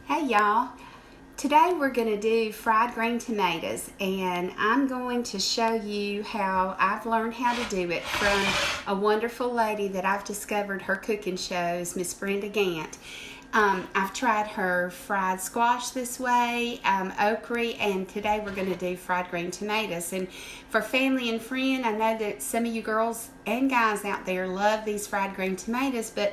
Hey y'all, today we're going to do fried green tomatoes, and I'm going to show you how I've learned how to do it from a wonderful lady that I've discovered her cooking shows, Miss Brenda Gant. I've tried her fried squash this way, okra, and today we're going to do fried green tomatoes. And for family and friend, I know that some of you girls and guys out there love these fried green tomatoes, but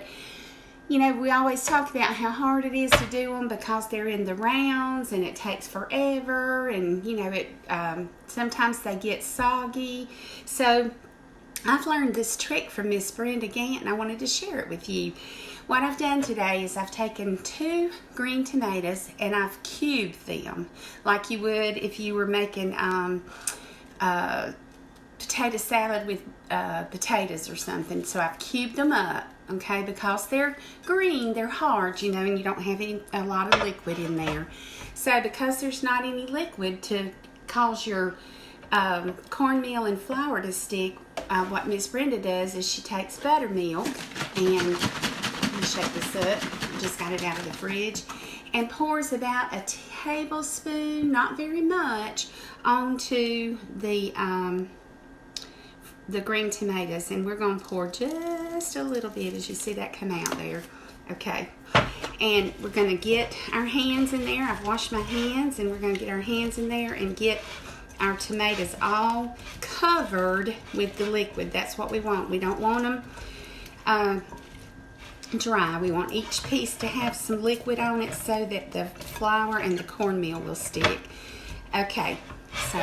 you know, we always talk about how hard it is to do them because they're in the rounds and it takes forever, and you know, sometimes they get soggy. So I've learned this trick from Miss Brenda Gant, and I wanted to share it with you. What I've done today is I've taken 2 green tomatoes and I've cubed them like you would if you were making potato salad with potatoes or something. So I've cubed them up, okay, because they're green, they're hard, you know, and you don't have a lot of liquid in there. So because there's not any liquid to cause your cornmeal and flour to stick, what Miss Brenda does is she takes buttermilk, and let me shake this up, just got it out of the fridge, and pours about a tablespoon, not very much, onto the green tomatoes. And we're going to pour just a little bit, as you see that come out there. Okay, and we're going to get our hands in there. I've washed my hands, and we're going to get our hands in there and get our tomatoes all covered with the liquid. That's what we want. We don't want them dry. We want each piece to have some liquid on it so that the flour and the cornmeal will stick. Okay, so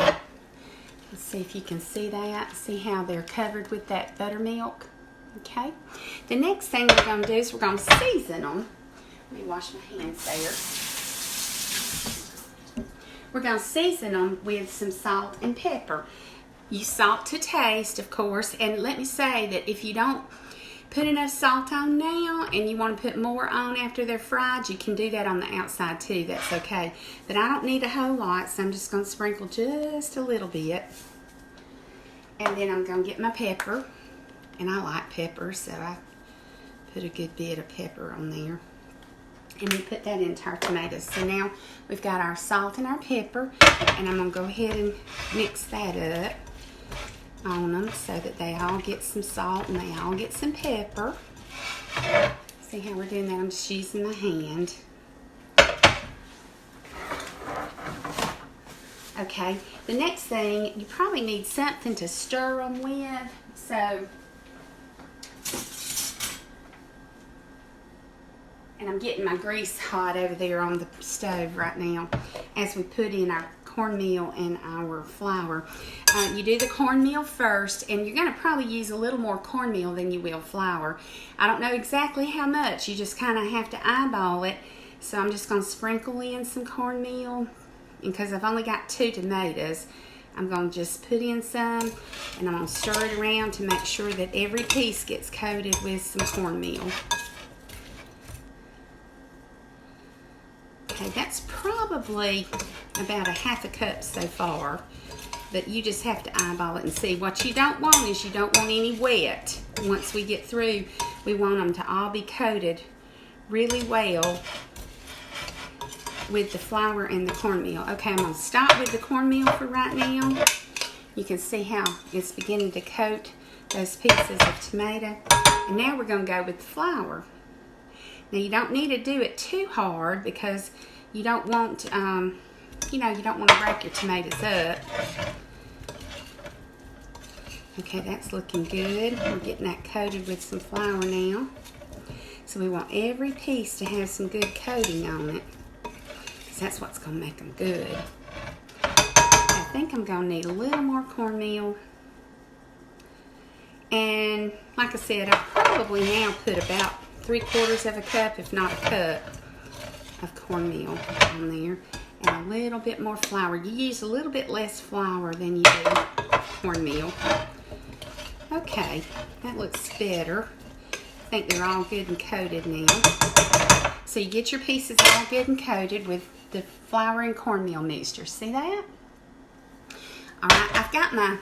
let's see if you can see that. See how they're covered with that buttermilk? Okay. The next thing we're going to do is we're going to season them. Let me wash my hands there. We're going to season them with some salt and pepper. You salt to taste, of course. And let me say that if you don't put enough salt on now and you want to put more on after they're fried, you can do that on the outside too. That's okay. But I don't need a whole lot, so I'm just going to sprinkle just a little bit. And then I'm going to get my pepper. And I like pepper, so I put a good bit of pepper on there. And we put that into our tomatoes. So now we've got our salt and our pepper, and I'm going to go ahead and mix that up on them so that they all get some salt and they all get some pepper. See how we're doing that? I'm just using my hand. Okay, the next thing, you probably need something to stir them with. So, and I'm getting my grease hot over there on the stove right now as we put in our cornmeal and our flour. You do the cornmeal first, and you're going to probably use a little more cornmeal than you will flour. I don't know exactly how much. You just kind of have to eyeball it. So I'm just going to sprinkle in some cornmeal. And because I've only got 2 tomatoes, I'm going to just put in some, and I'm going to stir it around to make sure that every piece gets coated with some cornmeal. Okay, that's probably about a half a cup so far, but you just have to eyeball it and see. What you don't want is you don't want any wet. Once we get through, we want them to all be coated really well with the flour and the cornmeal. Okay, I'm going to stop with the cornmeal for right now. You can see how it's beginning to coat those pieces of tomato. And now we're going to go with the flour. Now you don't need to do it too hard because you don't want, you know, you don't want to break your tomatoes up. Okay, that's looking good. We're getting that coated with some flour now. So we want every piece to have some good coating on it, because that's what's going to make them good. I think I'm going to need a little more cornmeal. And like I said, I'll probably now put about 3/4 of a cup, if not a cup, of cornmeal on there, and a little bit more flour. You use a little bit less flour than you do cornmeal. Okay, that looks better. I think they're all good and coated now. So you get your pieces all good and coated with the flour and cornmeal mixture. See that? All right, I've got my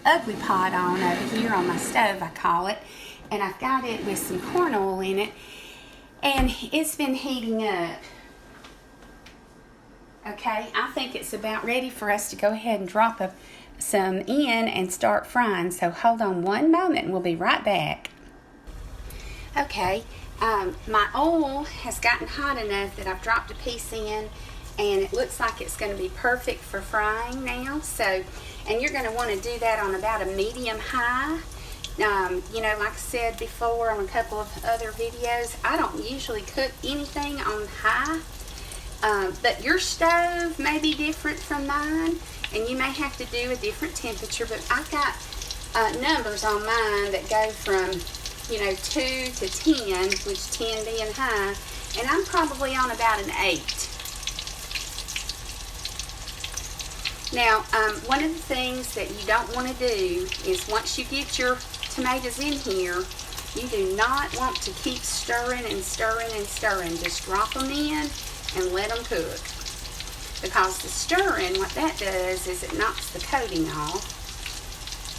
ugly pot on over here on my stove, I call it, and I've got it with some corn oil in it, and it's been heating up. Okay, I think it's about ready for us to go ahead and drop some in and start frying. So hold on one moment and we'll be right back. Okay, my oil has gotten hot enough that I've dropped a piece in, and it looks like it's going to be perfect for frying now. So, and you're going to want to do that on about a medium high. You know, like I said before on a couple of other videos, I don't usually cook anything on high. But your stove may be different from mine, and you may have to do a different temperature, but I've got numbers on mine that go from, you know, 2 to 10, which 10 being high, and I'm probably on about an 8. Now, one of the things that you don't want to do is once you get your tomatoes in here, you do not want to keep stirring and stirring and stirring. Just drop them in and let them cook. Because the stirring, what that does is it knocks the coating off.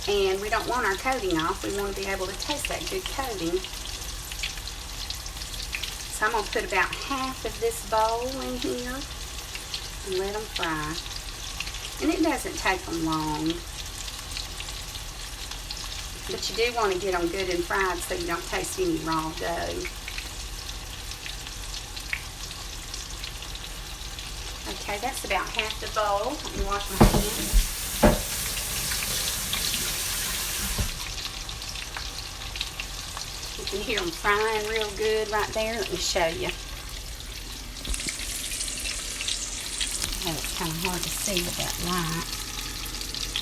And we don't want our coating off. We want to be able to taste that good coating. So I'm going to put about half of this bowl in here and let them fry. And it doesn't take them long. But you do want to get them good and fried so you don't taste any raw dough. Okay, that's about half the bowl. Let me wash my hands. You can hear them frying real good right there. Let me show you. Oh, it's kind of hard to see with that light.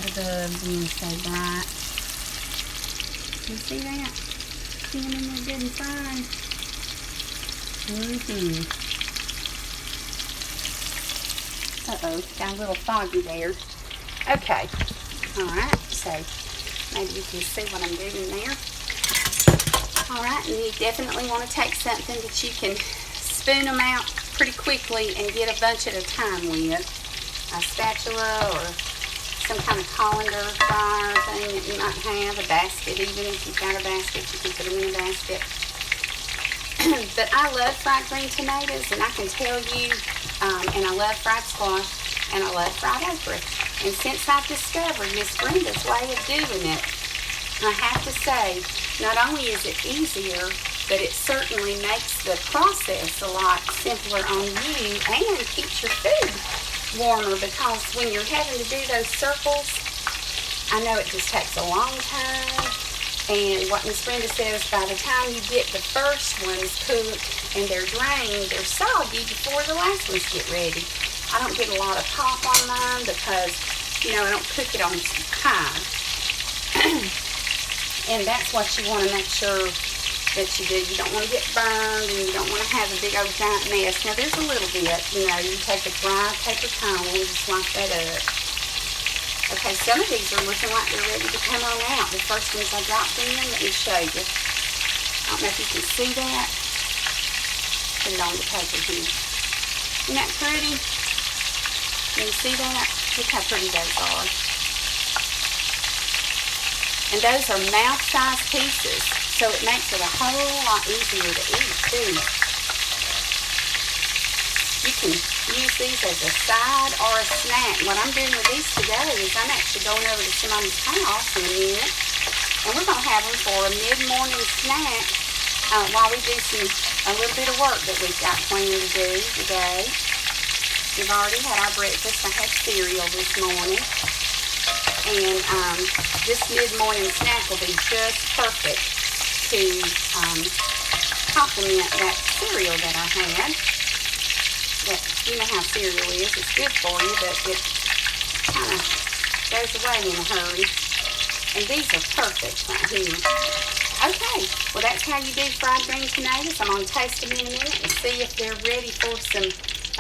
The bulbs being so bright. You see that? See them in there good and frying? Uh-oh, got a little foggy there. Okay. Alright, so maybe you can see what I'm doing there. Alright, and you definitely want to take something that you can spoon them out pretty quickly and get a bunch at a time with. A spatula or some kind of colander fryer thing that you might have. A basket, even if you've got a basket, you can put them in a basket. But I love fried green tomatoes, and I can tell you, and I love fried squash, and I love fried okra. And since I've discovered Miss Brenda's way of doing it, I have to say, not only is it easier, but it certainly makes the process a lot simpler on you and keeps your food warmer, because when you're having to do those circles, I know it just takes a long time. And what Miss Brenda says, by the time you get the first ones cooked and they're drained, they're soggy before the last ones get ready. I don't get a lot of pop on mine because, you know, I don't cook it on high. And that's what you want to make sure that you do. You don't want to get burned, and you don't want to have a big old giant mess. Now, there's a little bit, you know, you take a dry paper towel and just wipe that up. Okay, some of these are looking like they're ready to come on out. The first ones I dropped in, let me show you. I don't know if you can see that. Put it on the paper here. Isn't that pretty? Can you see that? Look how pretty those are. And those are mouth-sized pieces, so it makes it a whole lot easier to eat, too. You can use these as a side or a snack. What I'm doing with these today is I'm actually going over to Simone's house in a minute, and we're going to have them for a mid-morning snack while we do a little bit of work that we've got planned to do today. We've already had our breakfast. I had cereal this morning, and this mid-morning snack will be just perfect to complement that cereal that I had. But you know how cereal is. It's good for you, but it kind of goes away in a hurry. And these are perfect right here. Okay, well that's how you do fried green tomatoes. I'm going to taste them in a minute and see if they're ready for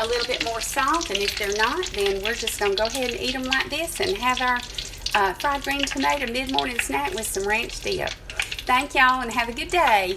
a little bit more salt. And if they're not, then we're just going to go ahead and eat them like this and have our fried green tomato mid-morning snack with some ranch dip. Thank y'all and have a good day.